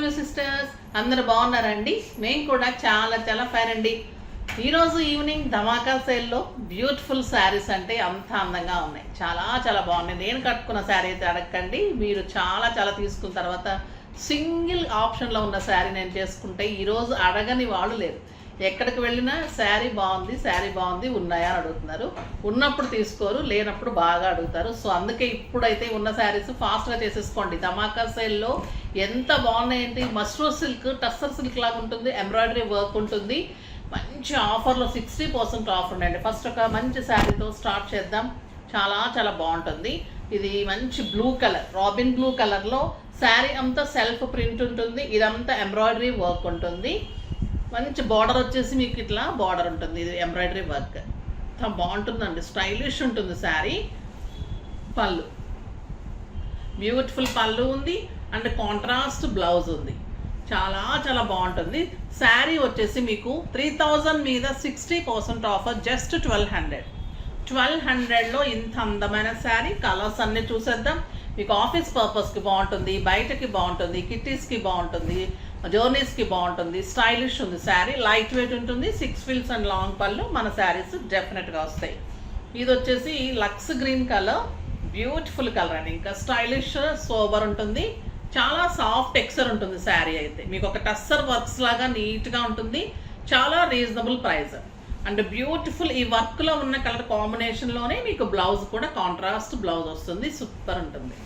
Welcome you sisters. అందరు బాగున్నారండి? మేము కూడా చాలా చాలా ఫైన్ అండి. ఈరోజు ఈవినింగ్ ధమాకా సేల్లో బ్యూటిఫుల్ శారీస్ అంటే అంత అందంగా ఉన్నాయి, చాలా చాలా బాగున్నాయి. నేను కట్టుకున్న శారీ అయితే అడగండి, మీరు చాలా చాలా తీసుకున్న తర్వాత సింగిల్ ఆప్షన్లో ఉన్న శారీ నేను చేసుకుంటే ఈరోజు అడగని వాళ్ళు లేరు. ఎక్కడికి వెళ్ళినా శారీ బాగుంది ఉన్నాయా అని అడుగుతున్నారు. ఉన్నప్పుడు తీసుకోరు, లేనప్పుడు బాగా అడుగుతారు. సో అందుకే ఇప్పుడైతే ఉన్న శారీస్ ఫాస్ట్గా చేసేసుకోండి. ధమాకా సేల్లో ఎంత బాగున్నాయండి. మస్రూర్ సిల్క్, టస్సర్ సిల్క్ లాగా ఉంటుంది, ఎంబ్రాయిడరీ వర్క్ ఉంటుంది. మంచి ఆఫర్లో 60% ఆఫర్ ఉన్నాయండి. ఫస్ట్ ఒక మంచి శారీతో స్టార్ట్ చేద్దాం. చాలా చాలా బాగుంటుంది. ఇది మంచి బ్లూ కలర్, రాబిన్ బ్లూ కలర్లో శారీ అంతా సెల్ఫ్ ప్రింట్ ఉంటుంది. ఇదంతా ఎంబ్రాయిడరీ వర్క్ ఉంటుంది. మంచి బార్డర్ వచ్చేసి మీకు ఇట్లా బార్డర్ ఉంటుంది. ఇది ఎంబ్రాయిడరీ వర్క్ బాగుంటుందండి, స్టైలిష్ ఉంటుంది శారీ. పళ్ళు బ్యూటిఫుల్ పళ్ళు ఉంది అండ్ కాంట్రాస్ట్ బ్లౌజ్ ఉంది. చాలా చాలా బాగుంటుంది. శారీ వచ్చేసి మీకు 3000 మీద 60% ఆఫర్, జస్ట్ 1200లో ఇంత అందమైన శారీ. కలర్స్ అన్నీ చూసేద్దాం. మీకు ఆఫీస్ పర్పస్కి బాగుంటుంది, బయటకి బాగుంటుంది, కిట్టీస్కి బాగుంటుంది, జర్నీస్కి బాగుంటుంది. స్టైలిష్ ఉంది శారీ, లైట్ వెయిట్ ఉంటుంది. 6 ఫీల్స్ అండ్ లాంగ్ పళ్ళు మన శారీస్ డెఫినెట్గా వస్తాయి. ఇది వచ్చేసి luxe green colour, beautiful colour అండి. ఇంకా స్టైలిష్ సోబర్ ఉంటుంది. చాలా సాఫ్ట్ టెక్స్చర్ ఉంటుంది శారీ అయితే. మీకు ఒక టస్సర్ వర్క్స్ లాగా నీట్గా ఉంటుంది. చాలా రీజనబుల్ ప్రైస్ అండ్ బ్యూటిఫుల్. ఈ వర్క్లో ఉన్న కలర్ కాంబినేషన్లోనే మీకు బ్లౌజ్ కూడా కాంట్రాస్ట్ బ్లౌజ్ వస్తుంది. సూపర్ ఉంటుంది.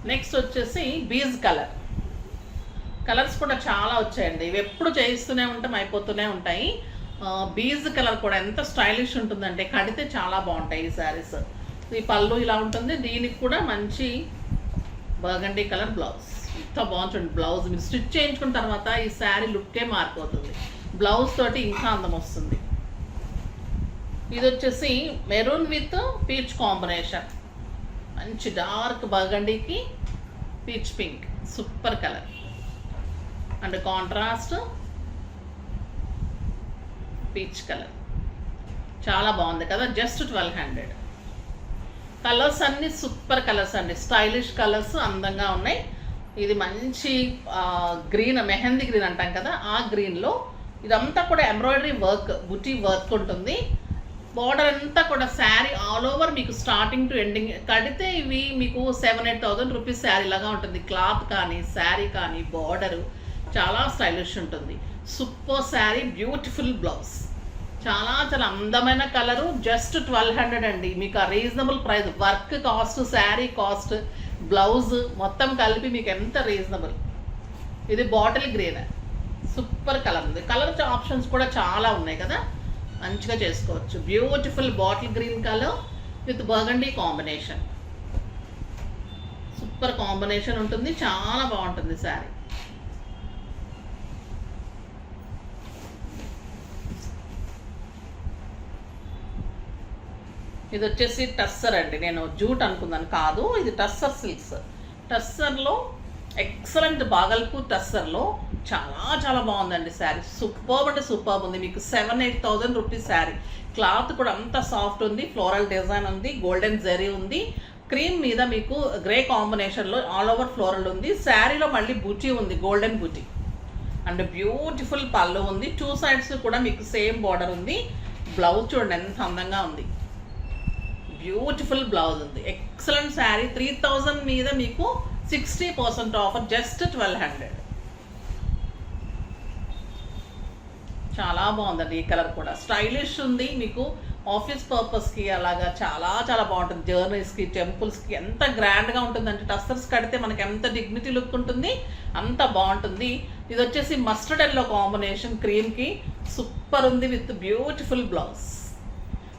నెక్స్ట్ వచ్చేసి బీజ్ కలర్. కలర్స్ కూడా చాలా వచ్చాయండి. ఇవి ఎప్పుడు చేయిస్తూనే ఉంటాం, అయిపోతూనే ఉంటాయి. బీజ్ కలర్ కూడా ఎంత స్టైలిష్ ఉంటుందంటే కడితే చాలా బాగుంటాయి ఈ శారీస్. ఈ పళ్ళు ఇలా ఉంటుంది. దీనికి కూడా మంచి బర్గండీ కలర్ బ్లౌజ్. ఎంత బాగుంటుంది బ్లౌజ్. మీరు స్టిచ్ చేయించుకున్న తర్వాత ఈ శారీ లుక్కే మారిపోతుంది. బ్లౌజ్ తోటి ఇంకా అందం వస్తుంది. ఇది వచ్చేసి మెరూన్ విత్ పీచ్ కాంబినేషన్. మంచి డార్క్ బర్గండీకి peach pink, super colour and contrast peach colour. చాలా బాగుంది కదా, జస్ట్ 1200. కలర్స్ అన్నీ సూపర్ కలర్స్ అండి, స్టైలిష్ కలర్స్, అందంగా ఉన్నాయి. ఇది మంచి గ్రీన్, మెహందీ గ్రీన్ అంటాం కదా, ఆ గ్రీన్లో ఇదంతా కూడా ఎంబ్రాయిడరీ వర్క్, బుటీ వర్క్ ఉంటుంది. బార్డర్ అంతా కూడా శారీ ఆల్ ఓవర్ మీకు స్టార్టింగ్ టు ఎండింగ్. కడితే ఇవి మీకు 7,000-8,000 రూపీస్ శారీ లాగా ఉంటుంది. క్లాత్ కానీ శారీ కానీ బార్డరు చాలా స్టైలిష్ ఉంటుంది. Super sari, beautiful blouse. చాలా చాలా అందమైన కలరు, జస్ట్ 1200 అండి. మీకు ఆ reasonable price, work cost, sari cost, blouse మొత్తం కలిపి మీకు ఎంత రీజనబుల్. ఇది బాటిల్ గ్రీన్, సూపర్ కలర్ ఉంది. కలర్ ఆప్షన్స్ కూడా చాలా ఉన్నాయి కదా, మంచిగా చేసుకోవచ్చు. Beautiful bottle green colour with burgundy combination. Super combination ఉంటుంది, చాలా బాగుంటుంది శారీ. ఇది వచ్చేసి టస్సర్ అండి. నేను జూట్ అనుకున్నాను, కాదు, ఇది టస్సర్ సిల్క్స్. టస్సర్లో ఎక్సలెంట్, బాగల్పూర్ టస్సర్లో చాలా చాలా బాగుందండి శారీ. సూపర్బ్ అంటే సూపర్బ్ ఉంది. మీకు 7,000-8,000 రూపీస్ శారీ. క్లాత్ కూడా అంత సాఫ్ట్ ఉంది, ఫ్లోరల్ డిజైన్ ఉంది, గోల్డెన్ జరీ ఉంది. క్రీమ్ మీద మీకు గ్రే కాంబినేషన్లో ఆల్ ఓవర్ ఫ్లోరల్ ఉంది. శారీలో మళ్ళీ బుటీ ఉంది, గోల్డెన్ బుటీ అండ్ బ్యూటిఫుల్ పళ్ళు ఉంది. 2 సైడ్స్ కూడా మీకు సేమ్ బార్డర్ ఉంది. బ్లౌజ్ చూడండి ఎంత అందంగా ఉంది, బ్యూటిఫుల్ బ్లౌజ్ ఉంది. ఎక్సలెంట్ శారీ. 3000 మీద మీకు 60% ఆఫర్, జస్ట్ 1200. చాలా బాగుందండి. ఈ కలర్ కూడా స్టైలిష్ ఉంది. మీకు ఆఫీస్ పర్పస్కి అలాగా చాలా చాలా బాగుంటుంది. జర్నీస్కి, టెంపుల్స్కి ఎంత గ్రాండ్గా ఉంటుందంటే టస్సర్స్ కడితే మనకి ఎంత డిగ్నిటీ లుక్ ఉంటుంది, అంత బాగుంటుంది. ఇది వచ్చేసి మస్టర్డ్ ఎల్లో కాంబినేషన్ క్రీమ్కి, సూపర్ ఉంది విత్ బ్యూటిఫుల్ బ్లౌజ్.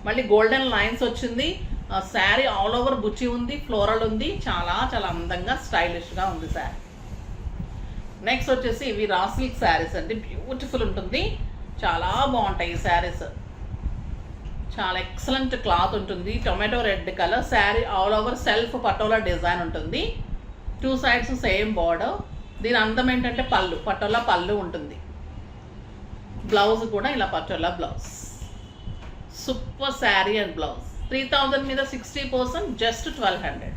మళ్ళీ గోల్డెన్ లైన్స్ వచ్చింది. శారీ ఆల్ ఓవర్ బుచ్చి ఉంది, ఫ్లోరల్ ఉంది. చాలా చాలా అందంగా స్టైలిష్గా ఉంది శారీ. నెక్స్ట్ వచ్చేసి ఇవి రా సిల్క్ శారీస్ అండి. బ్యూటిఫుల్ ఉంటుంది, చాలా బాగుంటాయి ఈ శారీస్. చాలా ఎక్సలెంట్ క్లాత్ ఉంటుంది. Tomato red colour sari, all over self patola design ఉంటుంది. 2 సైడ్స్ సేమ్ బార్డర్. దీని అందం ఏంటంటే పళ్ళు, పటోలా పళ్ళు ఉంటుంది. బ్లౌజ్ కూడా ఇలా patola blouse. Super sari and blouse. 3000 మీద 60%, జస్ట్ 1200.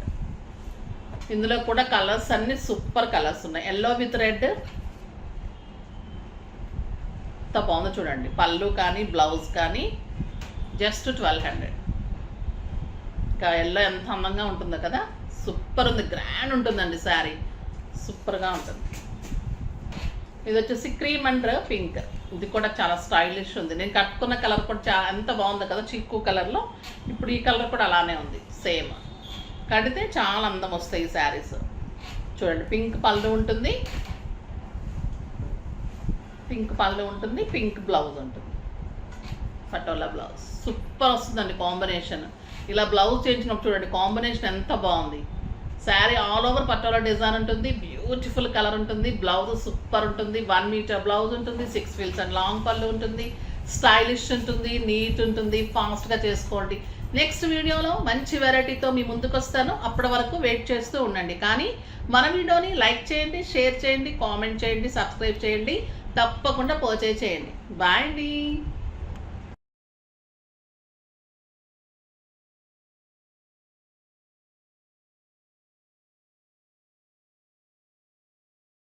ఇందులో కూడా కలర్స్ అన్ని సూపర్ కలర్స్ ఉన్నాయి. ఎల్లో విత్ రెడ్ ఎంత బాగుందో చూడండి. పళ్ళు కానీ బ్లౌజ్ కానీ జస్ట్ 1200. ఇంకా ఎల్లో ఎంత అందంగా ఉంటుందో కదా, సూపర్ ఉంది, గ్రాండ్ ఉంటుందండి శారీ, సూపర్గా ఉంటుంది. ఇది వచ్చేసి క్రీమ్ అండ్ పింక్, ఇది కూడా చాలా స్టైలిష్ ఉంది. నేను కట్టుకున్న కలర్ కూడా చాలా ఎంత బాగుందో కదా, చిక్కు కలర్లో. ఇప్పుడు ఈ కలర్ కూడా అలానే ఉంది, సేమ్. కడితే చాలా అందం వస్తాయి ఈ శారీస్. చూడండి, పింక్ పళ్ళు ఉంటుంది, పింక్ పళ్ళు ఉంటుంది, పింక్ బ్లౌజ్ ఉంటుంది, పటోలా బ్లౌజ్. సూపర్ వస్తుందండి కాంబినేషన్. ఇలా బ్లౌజ్ చేయించినప్పుడు చూడండి కాంబినేషన్ ఎంత బాగుంది. Sari all over patola design ఉంటుంది, బ్యూటిఫుల్ కలర్ ఉంటుంది, బ్లౌజ్ సూపర్ ఉంటుంది. 1 మీటర్ బ్లౌజ్ ఉంటుంది, 6 ఫీల్స్ అండ్ లాంగ్ పళ్ళు ఉంటుంది, స్టైలిష్ ఉంటుంది, నీట్ ఉంటుంది. ఫాస్ట్గా చేసుకోండి. నెక్స్ట్ వీడియోలో మంచి వెరైటీతో మీ ముందుకు వస్తాను. అప్పటి వరకు వెయిట్ చేస్తూ ఉండండి. కానీ మన వీడియోని లైక్ చేయండి, షేర్ చేయండి, కామెంట్ చేయండి, సబ్స్క్రైబ్ చేయండి, తప్పకుండా పర్చేజ్ చేయండి. బాయ్ అండి.